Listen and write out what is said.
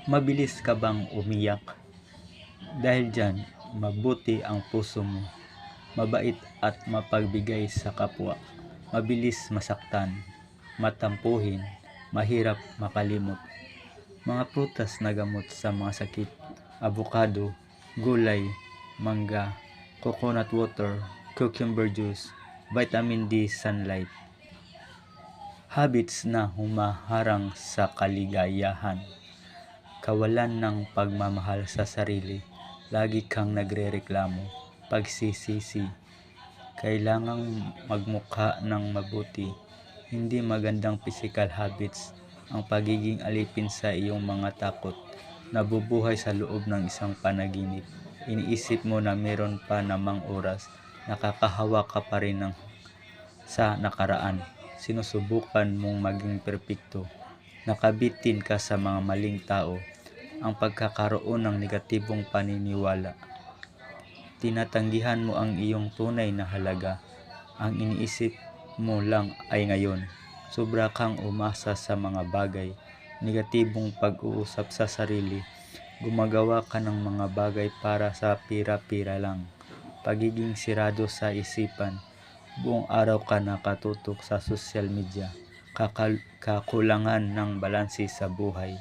Mabilis ka bang umiyak? Dahil dyan, mabuti ang puso mo, mabait at mapagbigay sa kapwa, mabilis masaktan, matampuhin, mahirap makalimot. Mga prutas na gamot sa mga sakit: avocado, gulay, mangga, coconut water, cucumber juice, vitamin D, sunlight. Habits na humaharang sa kaligayahan: kawalan ng pagmamahal sa sarili, lagi kang nagrereklamo, pagsisisi, kailangang magmukha ng mabuti, hindi magandang physical habits, ang pagiging alipin sa iyong mga takot, nabubuhay sa loob ng isang panaginip, iniisip mo na meron pa namang oras, nakakahawa ka pa rin sa nakaraan, sinusubukan mong maging perpekto, nakabitin ka sa mga maling tao, ang pagkakaroon ng negatibong paniniwala, tinatanggihan mo ang iyong tunay na halaga, ang iniisip mo lang ay ngayon, sobra kang umasa sa mga bagay, negatibong pag-uusap sa sarili, gumagawa ka ng mga bagay para sa pira-pira lang, pagiging sirado sa isipan, buong araw ka nakatutok sa social media, kakulangan ng balanse sa buhay.